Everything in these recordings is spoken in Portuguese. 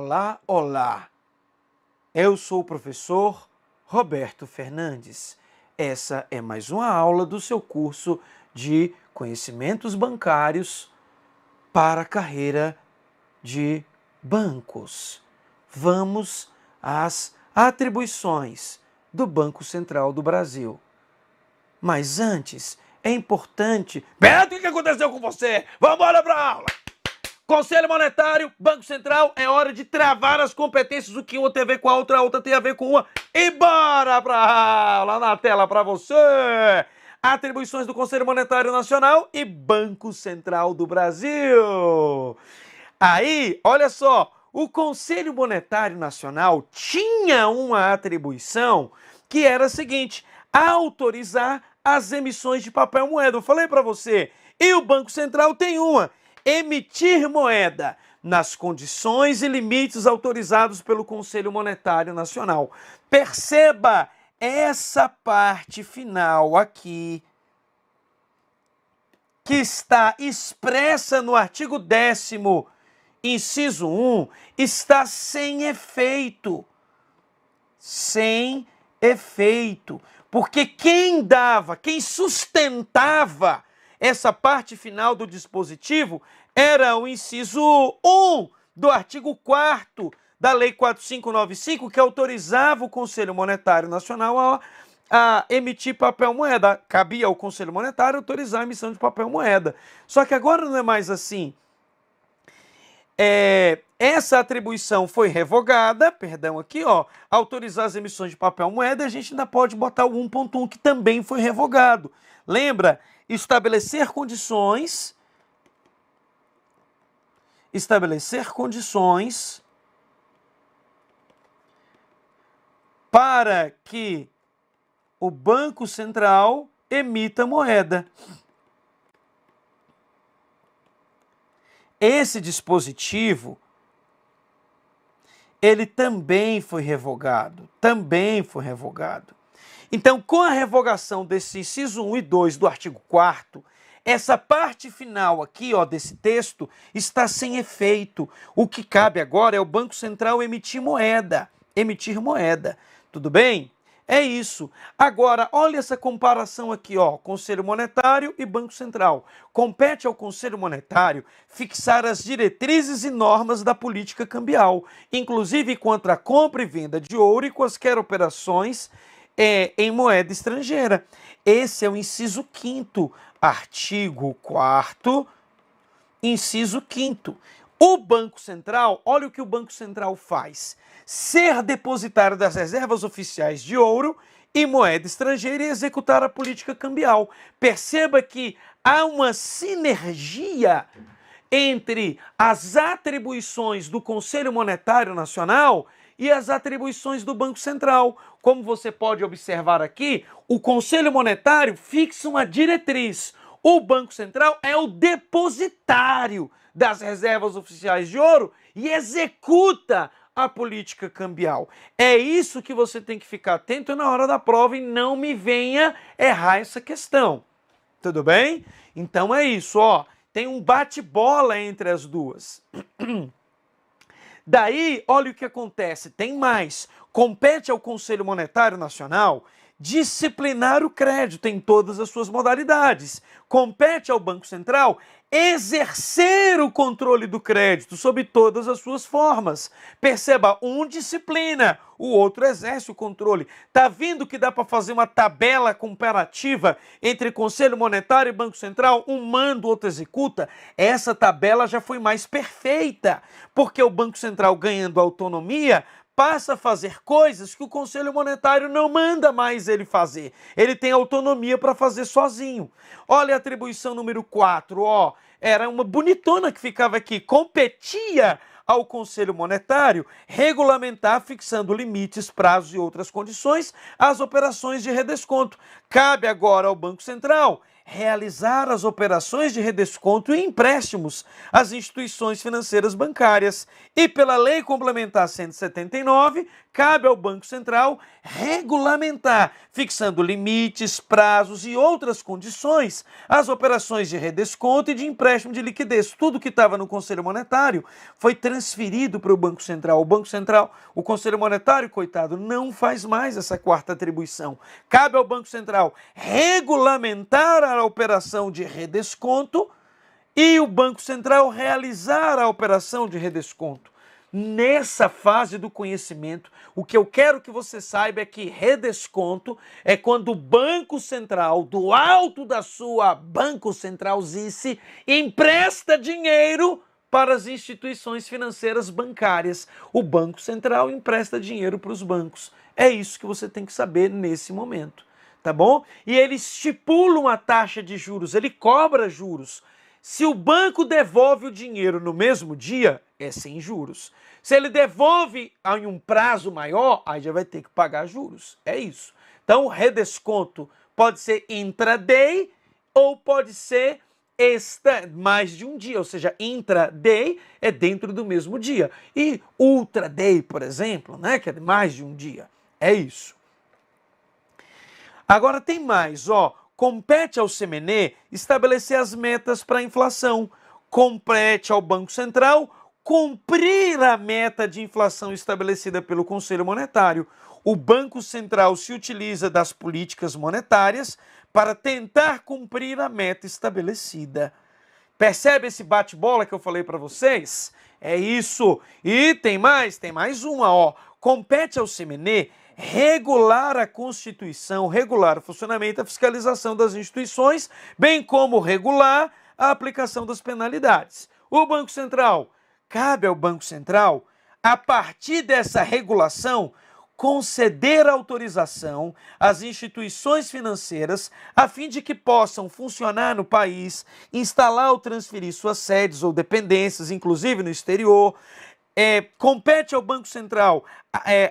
Olá, olá! Eu sou o professor Roberto Fernandes. Essa é mais uma aula do seu curso de Conhecimentos Bancários para a carreira de bancos. Vamos às atribuições do Banco Central do Brasil. Mas antes, é importante... Beto, o que aconteceu com você? Vamos embora para a aula! Conselho Monetário, Banco Central, é hora de travar as competências, o que uma tem a ver com a outra tem a ver com uma. E bora pra aula, na tela para você! Atribuições do Conselho Monetário Nacional e Banco Central do Brasil. Aí, olha só, o Conselho Monetário Nacional tinha uma atribuição que era a seguinte: autorizar as emissões de papel moeda. Eu falei para você, e o Banco Central tem uma: emitir moeda nas condições e limites autorizados pelo Conselho Monetário Nacional. Perceba essa parte final aqui, que está expressa no artigo 10º, inciso 1, está sem efeito. Sem efeito. Porque quem sustentava essa parte final do dispositivo era o inciso 1 do artigo 4º da Lei 4595, que autorizava o Conselho Monetário Nacional a emitir papel moeda. Cabia ao Conselho Monetário autorizar a emissão de papel moeda. Só que agora não é mais assim. Essa atribuição foi revogada, autorizar as emissões de papel moeda, a gente ainda pode botar o 1.1, que também foi revogado. Lembra? Estabelecer condições para que o Banco Central emita moeda. Esse dispositivo, ele também foi revogado. Então, com a revogação desse inciso 1 e 2 do artigo 4º, essa parte final aqui, desse texto está sem efeito. O que cabe agora é o Banco Central emitir moeda. Tudo bem? É isso. Agora, olha essa comparação aqui, Conselho Monetário e Banco Central. Compete ao Conselho Monetário fixar as diretrizes e normas da política cambial, inclusive quanto à compra e venda de ouro e quaisquer operações em moeda estrangeira. Esse é o inciso 5º, artigo 4º, inciso 5º. O Banco Central, olha o que o Banco Central faz: ser depositário das reservas oficiais de ouro e moeda estrangeira e executar a política cambial. Perceba que há uma sinergia entre as atribuições do Conselho Monetário Nacional e as atribuições do Banco Central. Como você pode observar aqui, o Conselho Monetário fixa uma diretriz. O Banco Central é o depositário das reservas oficiais de ouro e executa a política cambial. É isso que você tem que ficar atento na hora da prova e não me venha errar essa questão. Tudo bem? Então é isso, tem um bate-bola entre as duas. Daí, olha o que acontece, tem mais. Compete ao Conselho Monetário Nacional disciplinar o crédito em todas as suas modalidades. Compete ao Banco Central exercer o controle do crédito sob todas as suas formas. Perceba, um disciplina, o outro exerce o controle. Tá vendo que dá para fazer uma tabela comparativa entre Conselho Monetário e Banco Central? Um manda, o outro executa. Essa tabela já foi mais perfeita, porque o Banco Central, ganhando autonomia, passa a fazer coisas que o Conselho Monetário não manda mais ele fazer. Ele tem autonomia para fazer sozinho. Olha a atribuição número 4, era uma bonitona que ficava aqui. Competia ao Conselho Monetário regulamentar, fixando limites, prazos e outras condições, as operações de redesconto. Cabe agora ao Banco Central realizar as operações de redesconto e empréstimos às instituições financeiras bancárias. E pela Lei Complementar 179, cabe ao Banco Central regulamentar, fixando limites, prazos e outras condições, as operações de redesconto e de empréstimo de liquidez. Tudo que estava no Conselho Monetário foi transferido para o Banco Central. O Banco Central, o Conselho Monetário, coitado, não faz mais essa quarta atribuição. Cabe ao Banco Central regulamentar a operação de redesconto e o Banco Central realizar a operação de redesconto. Nessa fase do conhecimento, o que eu quero que você saiba é que redesconto é quando o Banco Central, do alto da sua Banco Centralzice, empresta dinheiro para as instituições financeiras bancárias. O Banco Central empresta dinheiro para os bancos. É isso que você tem que saber nesse momento, tá bom? E ele estipula uma taxa de juros, ele cobra juros. Se o banco devolve o dinheiro no mesmo dia, é sem juros. Se ele devolve em um prazo maior, aí já vai ter que pagar juros. É isso. Então, o redesconto pode ser intraday ou pode ser mais de um dia, ou seja, intraday é dentro do mesmo dia. E ultraday, por exemplo, né, que é mais de um dia. É isso. Agora tem mais, ó. Compete ao CMN estabelecer as metas para a inflação. Compete ao Banco Central cumprir a meta de inflação estabelecida pelo Conselho Monetário. O Banco Central se utiliza das políticas monetárias para tentar cumprir a meta estabelecida. Percebe esse bate-bola que eu falei para vocês? É isso. E tem mais uma, ó. Compete ao CMN regular a Constituição, regular o funcionamento e a fiscalização das instituições, bem como regular a aplicação das penalidades. O Banco Central, cabe ao Banco Central, a partir dessa regulação, conceder autorização às instituições financeiras a fim de que possam funcionar no país, instalar ou transferir suas sedes ou dependências, inclusive no exterior. Compete ao Banco Central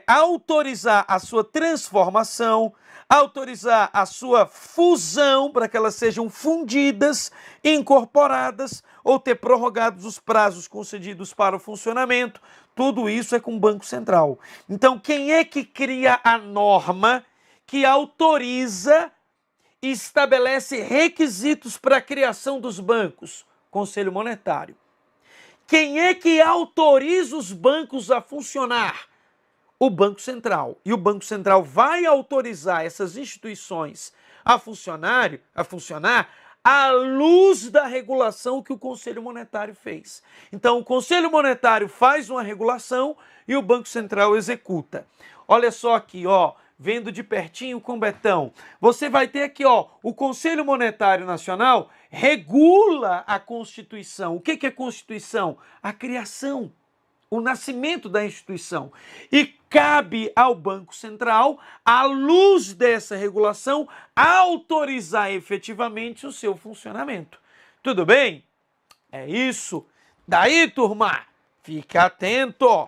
autorizar a sua transformação, autorizar a sua fusão para que elas sejam fundidas, incorporadas ou ter prorrogados os prazos concedidos para o funcionamento. Tudo isso é com o Banco Central. Então, quem é que cria a norma que autoriza e estabelece requisitos para a criação dos bancos? Conselho Monetário. Quem é que autoriza os bancos a funcionar? O Banco Central. E o Banco Central vai autorizar essas instituições a funcionar à luz da regulação que o Conselho Monetário fez. Então, o Conselho Monetário faz uma regulação e o Banco Central executa. Olha só aqui, ó, vendo de pertinho com o Betão. Você vai ter aqui, ó, o Conselho Monetário Nacional regula a Constituição. O que é Constituição? A criação, o nascimento da instituição. E cabe ao Banco Central, à luz dessa regulação, autorizar efetivamente o seu funcionamento. Tudo bem? É isso. Daí, turma, fica atento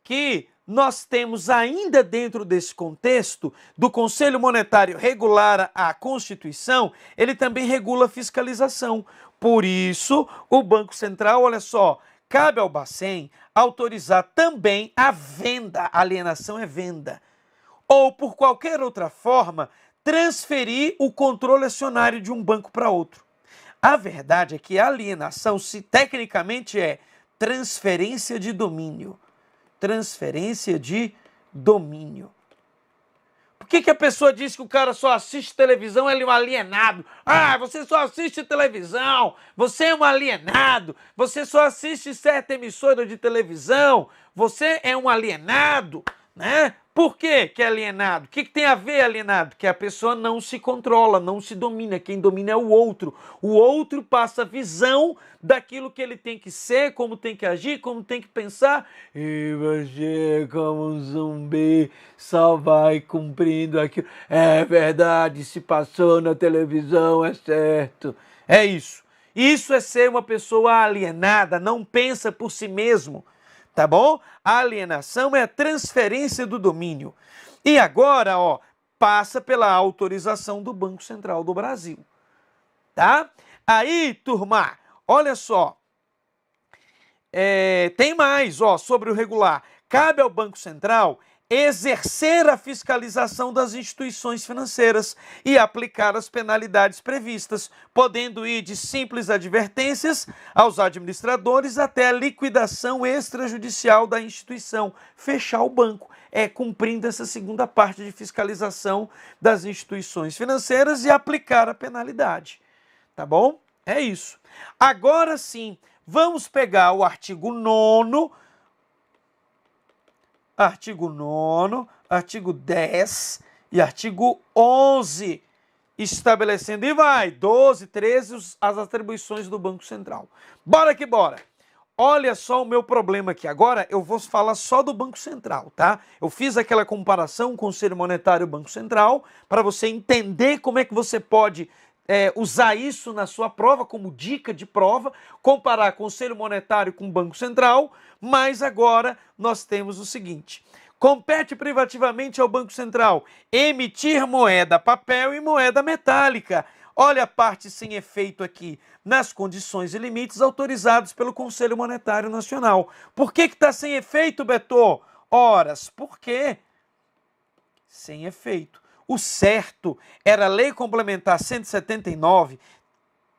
que nós temos ainda dentro desse contexto do Conselho Monetário regular a Constituição, ele também regula a fiscalização. Por isso, o Banco Central, olha só, cabe ao Bacen autorizar também a venda, alienação é venda, ou por qualquer outra forma, transferir o controle acionário de um banco para outro. A verdade é que a alienação, tecnicamente, é transferência de domínio. Transferência de domínio. Por que a pessoa diz que o cara só assiste televisão, ele é um alienado? Ah, você só assiste televisão, você é um alienado, você só assiste certa emissora de televisão, você é um alienado, né? Por que é alienado? O que tem a ver alienado? Que a pessoa não se controla, não se domina. Quem domina é o outro. O outro passa a visão daquilo que ele tem que ser, como tem que agir, como tem que pensar. E você, como um zumbi, só vai cumprindo aquilo. É verdade, se passou na televisão, é certo. É isso. Isso é ser uma pessoa alienada, não pensa por si mesmo. Tá bom? A alienação é a transferência do domínio. E agora, ó, passa pela autorização do Banco Central do Brasil. Tá? Aí, turma, olha só. Tem mais, ó, sobre o regular. cabe ao Banco Central exercer a fiscalização das instituições financeiras e aplicar as penalidades previstas, podendo ir de simples advertências aos administradores até a liquidação extrajudicial da instituição, fechar o banco, cumprindo essa segunda parte de fiscalização das instituições financeiras e aplicar a penalidade. Tá bom? É isso. Agora sim, vamos pegar o artigo 9º, artigo 10 e artigo 11, estabelecendo, e vai, 12, 13, as atribuições do Banco Central. Bora que bora! Olha só o meu problema aqui. Agora eu vou falar só do Banco Central, tá? Eu fiz aquela comparação com o Conselho Monetário e o Banco Central para você entender como é que você pode usar isso na sua prova, como dica de prova, comparar Conselho Monetário com o Banco Central, mas agora nós temos o seguinte: compete privativamente ao Banco Central emitir moeda papel e moeda metálica. Olha a parte sem efeito aqui, nas condições e limites autorizados pelo Conselho Monetário Nacional. Por que está sem efeito, Beto? Horas, por quê? Sem efeito. O certo era a Lei Complementar 179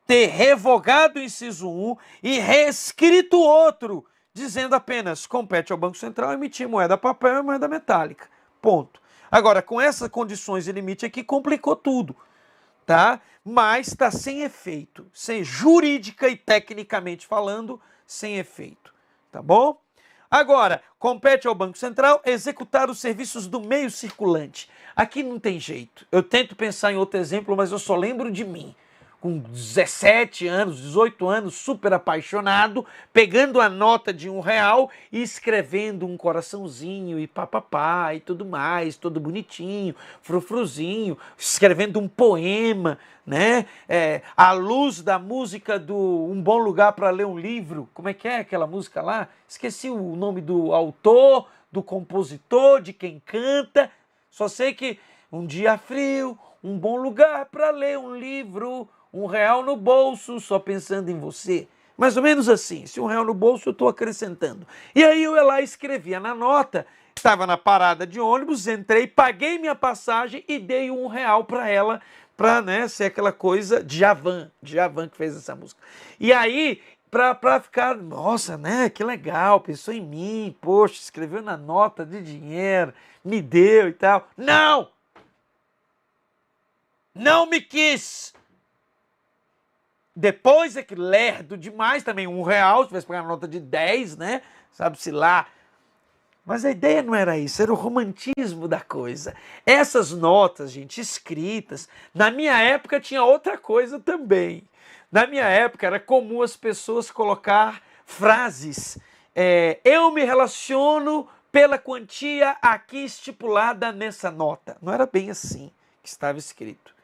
ter revogado o inciso 1 e reescrito outro, dizendo apenas: compete ao Banco Central emitir moeda papel e moeda metálica. Ponto. Agora, com essas condições e limite aqui, complicou tudo, tá? Mas está sem efeito, sem jurídica e tecnicamente falando, sem efeito, tá bom? Agora, compete ao Banco Central executar os serviços do meio circulante. Aqui não tem jeito. Eu tento pensar em outro exemplo, mas eu só lembro de mim, com 17 anos, 18 anos, super apaixonado, pegando a nota de R$1 e escrevendo um coraçãozinho e papapá e tudo mais, todo bonitinho, frufruzinho, escrevendo um poema, né? À luz da música do Um Bom Lugar para Ler um Livro. Como é que é aquela música lá? Esqueci o nome do autor, do compositor, de quem canta. Só sei que um dia frio, um bom lugar para ler um livro, R$1 no bolso, só pensando em você. Mais ou menos assim, se R$1 no bolso eu estou acrescentando. E aí eu ia lá e escrevia na nota, estava na parada de ônibus, entrei, paguei minha passagem e dei R$1 para ela, para, né, ser aquela coisa, Djavan que fez essa música. E aí, para ficar, nossa, né, que legal, pensou em mim, poxa, escreveu na nota de dinheiro, me deu e tal. Não! Não me quis! Depois é que lerdo demais também, R$1, se tivesse pagar uma nota de 10, né, sabe-se lá. Mas a ideia não era isso, era o romantismo da coisa. Essas notas, gente, escritas, na minha época tinha outra coisa também. Na minha época era comum as pessoas colocar frases. Eu me relaciono pela quantia aqui estipulada nessa nota. Não era bem assim que estava escrito.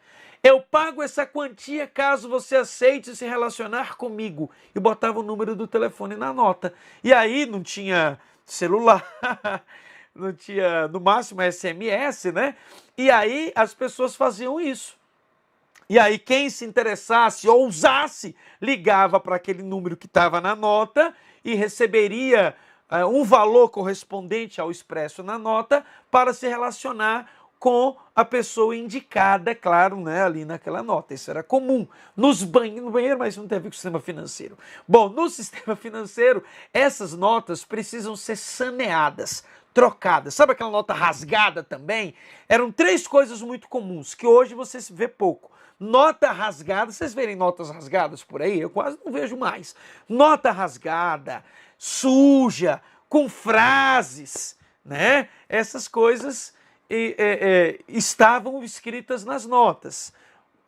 Eu pago essa quantia caso você aceite se relacionar comigo. E botava o número do telefone na nota. E aí não tinha celular, não tinha, no máximo, SMS, né? E aí as pessoas faziam isso. E aí quem se interessasse, ousasse, ligava para aquele número que estava na nota e receberia um valor correspondente ao expresso na nota para se relacionar com a pessoa indicada, claro, né, ali naquela nota. Isso era comum. No banheiro, mas isso não tem a ver com o sistema financeiro. Bom, no sistema financeiro, essas notas precisam ser saneadas, trocadas. Sabe aquela nota rasgada também? Eram 3 coisas muito comuns, que hoje você vê pouco. Nota rasgada, vocês verem notas rasgadas por aí? Eu quase não vejo mais. Nota rasgada, suja, com frases, né? Essas coisas estavam escritas nas notas,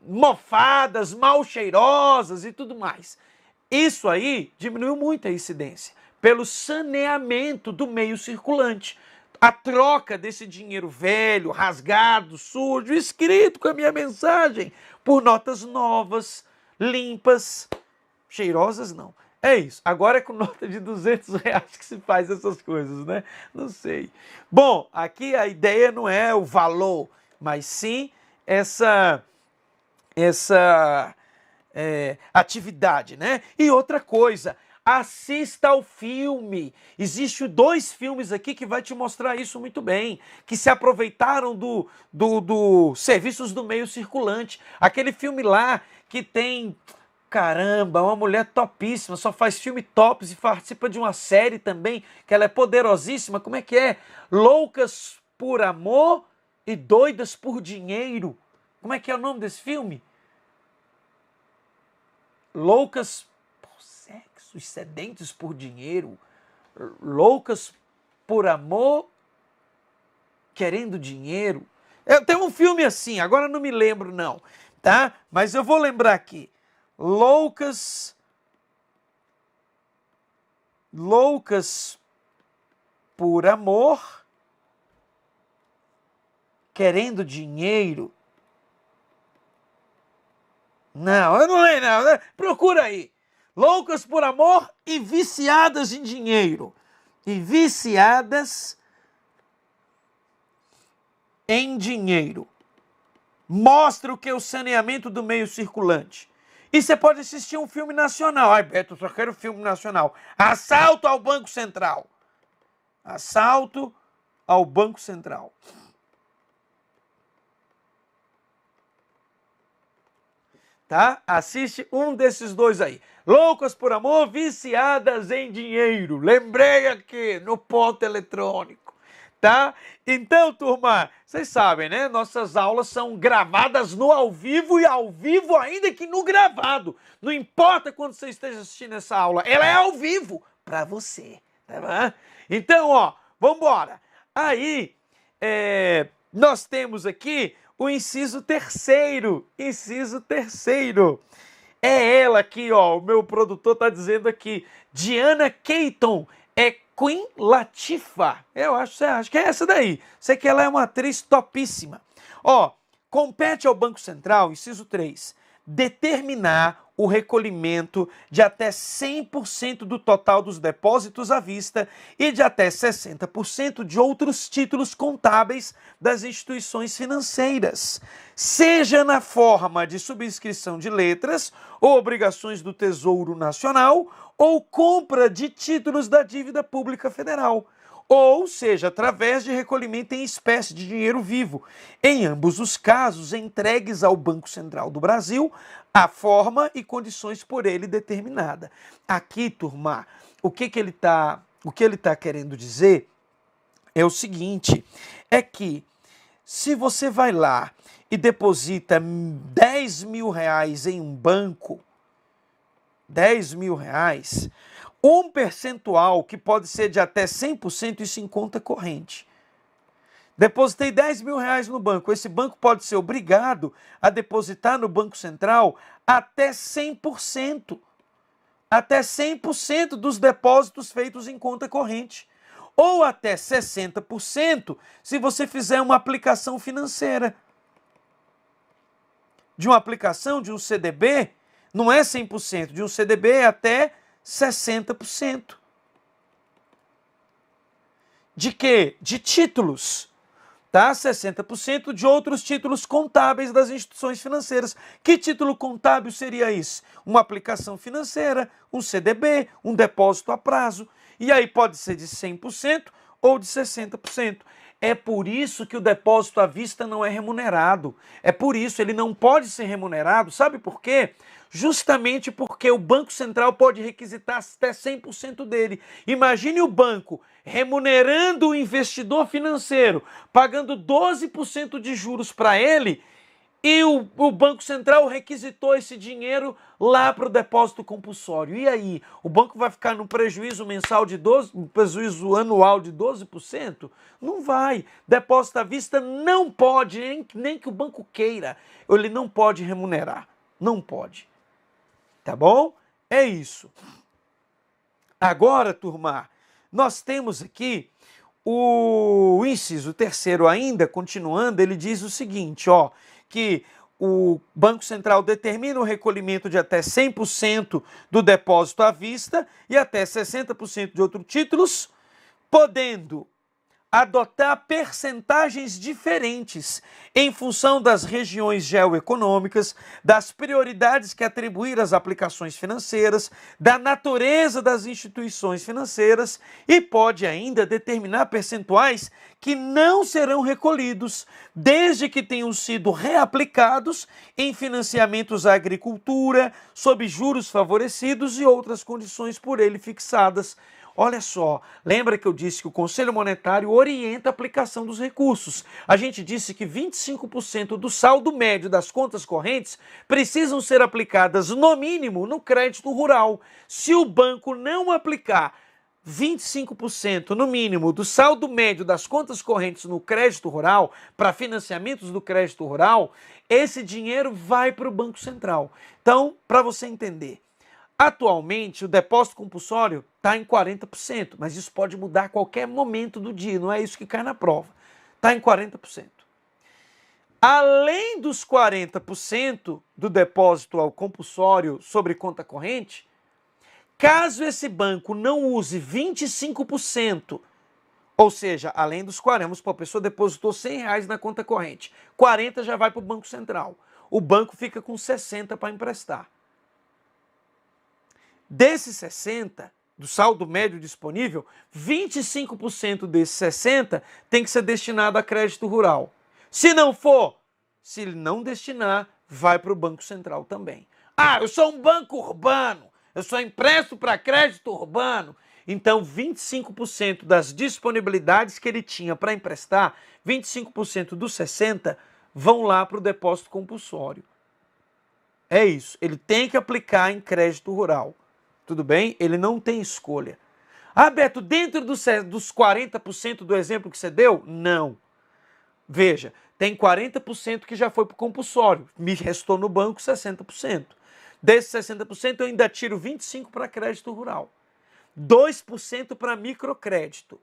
mofadas, mal cheirosas e tudo mais. Isso aí diminuiu muito a incidência, pelo saneamento do meio circulante. A troca desse dinheiro velho, rasgado, sujo, escrito com a minha mensagem, por notas novas, limpas, cheirosas não. É isso. Agora é com nota de R$200 que se faz essas coisas, né? Não sei. Bom, aqui a ideia não é o valor, mas sim essa atividade, né? E outra coisa, assista ao filme. Existem 2 filmes aqui que vai te mostrar isso muito bem, que se aproveitaram do serviços do meio circulante. Aquele filme lá que tem, caramba, uma mulher topíssima, só faz filme tops e participa de uma série também, que ela é poderosíssima. Como é que é? Loucas por Amor e Doidas por Dinheiro. Como é que é o nome desse filme? Loucas por sexo e sedentes por dinheiro. Loucas por amor, querendo dinheiro. Eu tenho um filme assim, agora não me lembro não, tá? Mas eu vou lembrar aqui. Loucas por amor, querendo dinheiro. Não, eu não leio não. Procura aí. Loucas por amor e viciadas em dinheiro. E viciadas em dinheiro. Mostra o que é o saneamento do meio circulante. E você pode assistir um filme nacional. Ai, Beto, eu só quero filme nacional. Assalto ao Banco Central. Assalto ao Banco Central. Tá? Assiste um desses 2 aí. Loucas por amor, viciadas em dinheiro. Lembrei aqui no ponto eletrônico. Tá? Então, turma, vocês sabem, né? Nossas aulas são gravadas no ao vivo e ao vivo ainda que no gravado. Não importa quando você esteja assistindo essa aula, ela é ao vivo para você. Tá bom? Então, ó, vamos embora. Aí, nós temos aqui o inciso 3º. Inciso 3º. É ela aqui, ó. O meu produtor tá dizendo aqui. Diana Keaton. É Queen Latifah. Eu acho que é essa daí. Sei que ela é uma atriz topíssima. Ó, compete ao Banco Central, inciso 3, determinar o recolhimento de até 100% do total dos depósitos à vista e de até 60% de outros títulos contábeis das instituições financeiras, seja na forma de subscrição de letras ou obrigações do Tesouro Nacional ou compra de títulos da dívida pública federal, ou seja, através de recolhimento em espécie de dinheiro vivo, em ambos os casos entregues ao Banco Central do Brasil, a forma e condições por ele determinada. Aqui, turma, o que ele tá querendo dizer é o seguinte, é que se você vai lá e deposita 10 mil reais em um banco, 10 mil reais, um percentual que pode ser de até 100% isso em conta corrente. Depositei 10 mil reais no banco. Esse banco pode ser obrigado a depositar no Banco Central até 100%. Até 100% dos depósitos feitos em conta corrente. Ou até 60% se você fizer uma aplicação financeira. De uma aplicação de um CDB, não é 100%. De um CDB é até 60%. De quê? De títulos. Tá? 60% de outros títulos contábeis das instituições financeiras. Que título contábil seria isso? Uma aplicação financeira, um CDB, um depósito a prazo. E aí pode ser de 100% ou de 60%. É por isso que o depósito à vista não é remunerado. É por isso, ele não pode ser remunerado. Sabe por quê? Justamente porque o Banco Central pode requisitar até 100% dele. Imagine o banco remunerando o investidor financeiro, pagando 12% de juros para ele, e o Banco Central requisitou esse dinheiro lá para o depósito compulsório. E aí, o banco vai ficar no prejuízo mensal de 12%, no prejuízo anual de 12%? Não vai. Depósito à vista não pode, nem que o banco queira, ele não pode remunerar. Não pode. Tá bom? É isso. Agora, turma, nós temos aqui o inciso 3º ainda, continuando, ele diz o seguinte, ó, que o Banco Central determina o recolhimento de até 100% do depósito à vista e até 60% de outros títulos, podendo adotar percentagens diferentes em função das regiões geoeconômicas, das prioridades que atribuir às aplicações financeiras, da natureza das instituições financeiras e pode ainda determinar percentuais que não serão recolhidos, desde que tenham sido reaplicados em financiamentos à agricultura, sob juros favorecidos e outras condições por ele fixadas. Olha só, lembra que eu disse que o Conselho Monetário orienta a aplicação dos recursos. A gente disse que 25% do saldo médio das contas correntes precisam ser aplicadas, no mínimo, no crédito rural. Se o banco não aplicar 25% no mínimo do saldo médio das contas correntes no crédito rural, para financiamentos do crédito rural, esse dinheiro vai para o Banco Central. Então, para você entender, atualmente, o depósito compulsório está em 40%, mas isso pode mudar a qualquer momento do dia, não é isso que cai na prova. Está em 40%. Além dos 40% do depósito ao compulsório sobre conta corrente, caso esse banco não use 25%, ou seja, além dos 40%, a pessoa depositou R$100 na conta corrente, 40 já vai para o Banco Central. O banco fica com 60 para emprestar. Desses 60, do saldo médio disponível, 25% desses 60 tem que ser destinado a crédito rural. Se não for, se ele não destinar, vai para o Banco Central também. Ah, eu sou um banco urbano, eu só empresto para crédito urbano. Então, 25% das disponibilidades que ele tinha para emprestar, 25% dos 60 vão lá para o depósito compulsório. É isso, ele tem que aplicar em crédito rural. Tudo bem? Ele não tem escolha. Ah, Beto, dentro dos 40% do exemplo que você deu? Não. Veja, tem 40% que já foi para o compulsório. Me restou no banco 60%. Desses 60% eu ainda tiro 25% para crédito rural. 2% para microcrédito.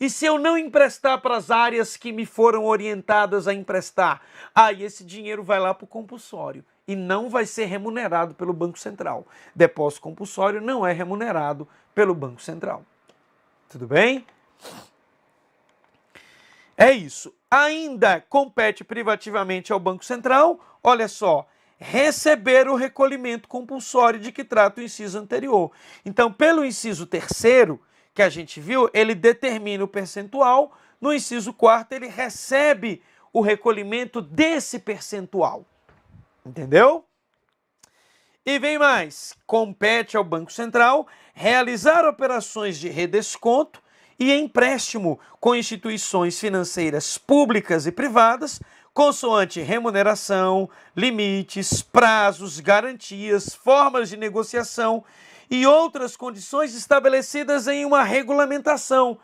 E se eu não emprestar para as áreas que me foram orientadas a emprestar? Aí esse dinheiro vai lá para o compulsório e não vai ser remunerado pelo Banco Central. Depósito compulsório não é remunerado pelo Banco Central. Tudo bem? É isso. Ainda compete privativamente ao Banco Central, olha só, receber o recolhimento compulsório de que trata o inciso anterior. Então, pelo inciso 3º, que a gente viu, ele determina o percentual, no inciso 4º ele recebe o recolhimento desse percentual. Entendeu? E vem mais, compete ao Banco Central realizar operações de redesconto e empréstimo com instituições financeiras públicas e privadas, consoante remuneração, limites, prazos, garantias, formas de negociação e outras condições estabelecidas em uma regulamentação.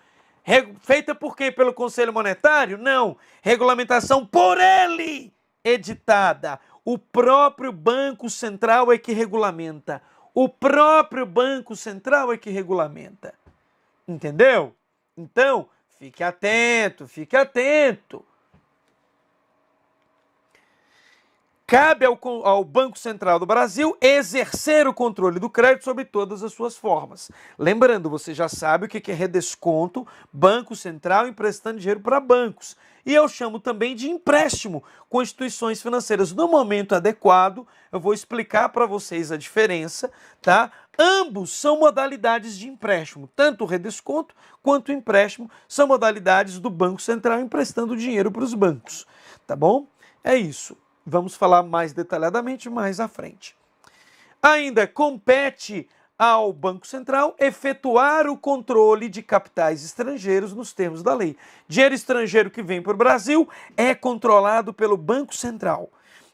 Feita por quem? Pelo Conselho Monetário? Não. Regulamentação por ele editada. O próprio Banco Central é que regulamenta. O próprio Banco Central é que regulamenta. Entendeu? Então, fique atento, fique atento. Cabe ao Banco Central do Brasil exercer o controle do crédito sobre todas as suas formas. Lembrando, você já sabe o que é redesconto, Banco Central emprestando dinheiro para bancos. E eu chamo também de empréstimo com instituições financeiras. No momento adequado, eu vou explicar para vocês a diferença, tá? Ambos são modalidades de empréstimo, tanto o redesconto quanto o empréstimo são modalidades do Banco Central emprestando dinheiro para os bancos, tá bom? É isso. Vamos falar mais detalhadamente mais à frente. Ainda compete ao Banco Central efetuar o controle de capitais estrangeiros nos termos da lei. Dinheiro estrangeiro que vem para o Brasil é controlado pelo Banco Central.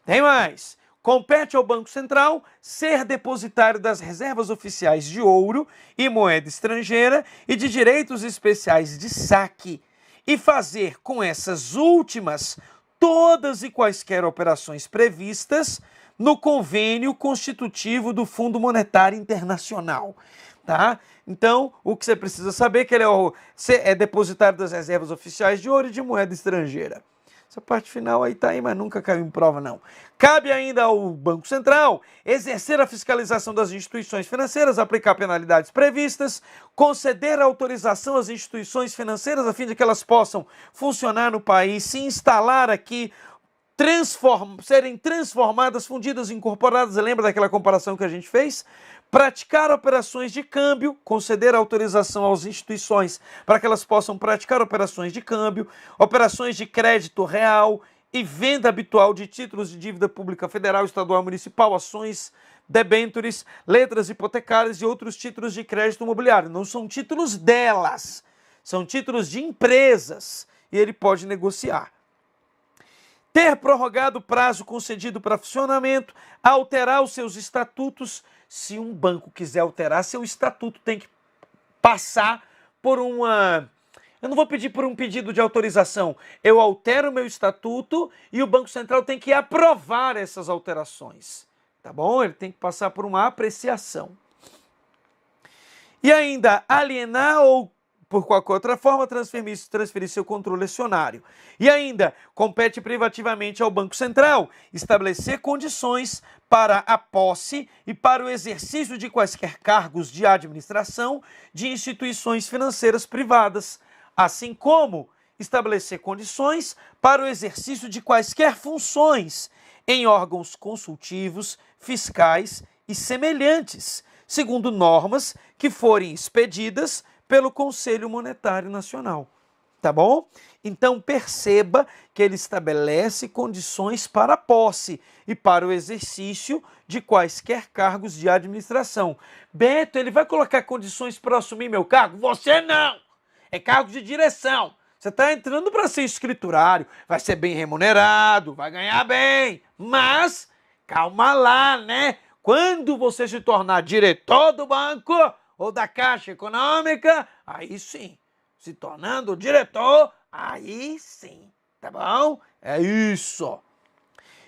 Tem mais. Compete ao Banco Central ser depositário das reservas oficiais de ouro e moeda estrangeira e de direitos especiais de saque e fazer com essas últimas todas e quaisquer operações previstas no convênio constitutivo do Fundo Monetário Internacional, tá? Então, o que você precisa saber é que ele é depositário das reservas oficiais de ouro e de moeda estrangeira. Essa parte final aí tá aí, mas nunca caiu em prova, não. Cabe ainda ao Banco Central exercer a fiscalização das instituições financeiras, aplicar penalidades previstas, conceder autorização às instituições financeiras a fim de que elas possam funcionar no país, se instalar aqui, serem transformadas, fundidas, incorporadas. Lembra daquela comparação que a gente fez? Praticar operações de câmbio, conceder autorização às instituições para que elas possam praticar operações de câmbio, operações de crédito real e venda habitual de títulos de dívida pública federal, estadual, municipal, ações, debêntures, letras hipotecárias e outros títulos de crédito imobiliário. Não são títulos delas, são títulos de empresas e ele pode negociar. Ter prorrogado o prazo concedido para funcionamento, alterar os seus estatutos. Se um banco quiser alterar seu estatuto, tem que passar por uma... Eu não vou pedir por um pedido de autorização. Eu altero o meu estatuto e o Banco Central tem que aprovar essas alterações. Tá bom? Ele tem que passar por uma apreciação. E ainda, alienar ou por qualquer outra forma, transferir seu controle acionário. E ainda, compete privativamente ao Banco Central estabelecer condições para a posse e para o exercício de quaisquer cargos de administração de instituições financeiras privadas, assim como estabelecer condições para o exercício de quaisquer funções em órgãos consultivos, fiscais e semelhantes, segundo normas que forem expedidas pelo Conselho Monetário Nacional, tá bom? Então perceba que ele estabelece condições para a posse e para o exercício de quaisquer cargos de administração. Beto, ele vai colocar condições para assumir meu cargo? Você não! É cargo de direção. Você está entrando para ser escriturário, vai ser bem remunerado, vai ganhar bem, mas calma lá, né? Quando você se tornar diretor do banco ou da Caixa Econômica, aí sim, se tornando diretor, aí sim, tá bom? É isso.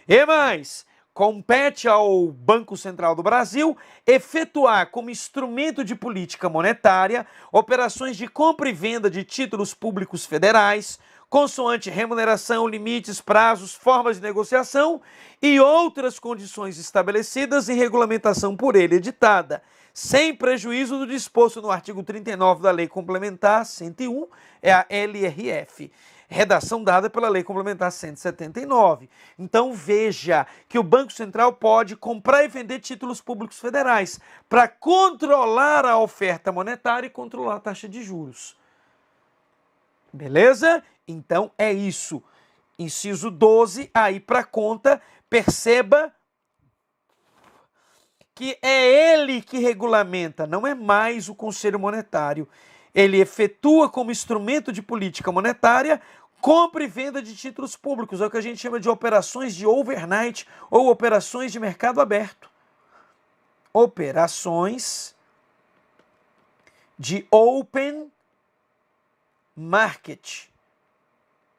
E mais, compete ao Banco Central do Brasil efetuar como instrumento de política monetária operações de compra e venda de títulos públicos federais, consoante remuneração, limites, prazos, formas de negociação e outras condições estabelecidas em regulamentação por ele editada, sem prejuízo do disposto no artigo 39 da Lei Complementar 101, é a LRF, redação dada pela Lei Complementar 179. Então veja que o Banco Central pode comprar e vender títulos públicos federais para controlar a oferta monetária e controlar a taxa de juros. Beleza? Então é isso. Inciso 12, aí para conta, perceba que é ele que regulamenta, não é mais o Conselho Monetário. Ele efetua como instrumento de política monetária compra e venda de títulos públicos, é o que a gente chama de operações de overnight ou operações de mercado aberto. Operações de open market.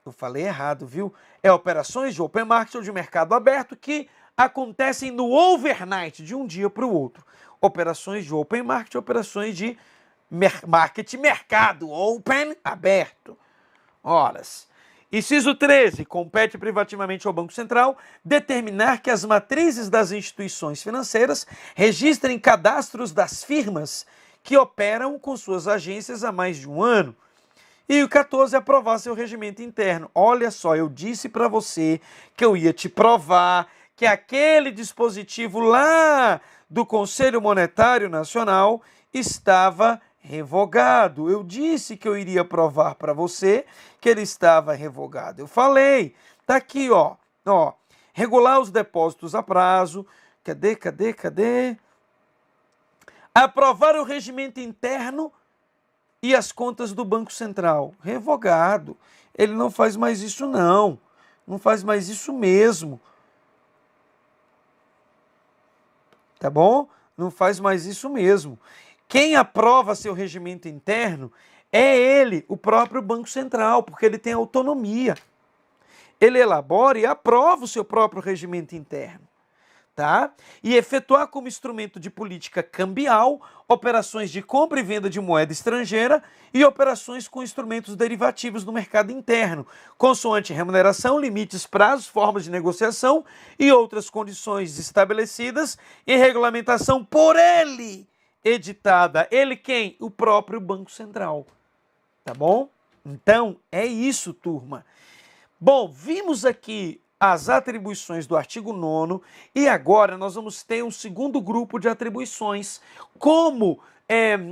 Eu falei errado, viu? É operações de open market ou de mercado aberto que acontecem no overnight, de um dia para o outro. Operações de open market, operações de market, mercado, open, aberto. Horas. Inciso 13. Compete privativamente ao Banco Central determinar que as matrizes das instituições financeiras registrem cadastros das firmas que operam com suas agências há mais de um ano. E o 14, aprovar seu regimento interno. Olha só, eu disse para você que eu ia te provar que aquele dispositivo lá do Conselho Monetário Nacional estava revogado. Eu disse que eu iria provar para você que ele estava revogado. Eu falei, tá aqui, ó. Regular os depósitos a prazo. Cadê? Aprovar o regimento interno e as contas do Banco Central. Revogado. Ele não faz mais isso, não. Não faz mais isso mesmo. Tá bom? Não faz mais isso mesmo. Quem aprova seu regimento interno é ele, o próprio Banco Central, porque ele tem autonomia. Ele elabora e aprova o seu próprio regimento interno. tá? E efetuar como instrumento de política cambial operações de compra e venda de moeda estrangeira e operações com instrumentos derivativos no mercado interno, consoante remuneração, limites, prazos, formas de negociação e outras condições estabelecidas em regulamentação por ele editada. Ele quem? O próprio Banco Central. Tá bom? Então, é isso, turma. Bom, vimos aqui as atribuições do artigo 9º e agora nós vamos ter um segundo grupo de atribuições. Como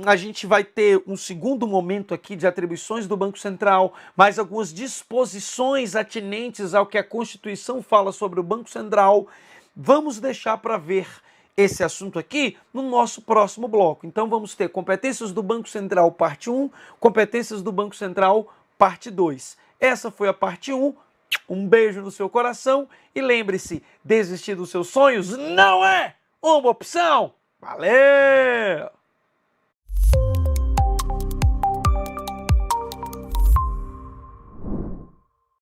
a gente vai ter um segundo momento aqui de atribuições do Banco Central, mais algumas disposições atinentes ao que a Constituição fala sobre o Banco Central, vamos deixar para ver esse assunto aqui no nosso próximo bloco. Então vamos ter competências do Banco Central, parte 1, competências do Banco Central, parte 2. Essa foi a parte 1. Um beijo no seu coração e lembre-se, desistir dos seus sonhos não é uma opção. Valeu!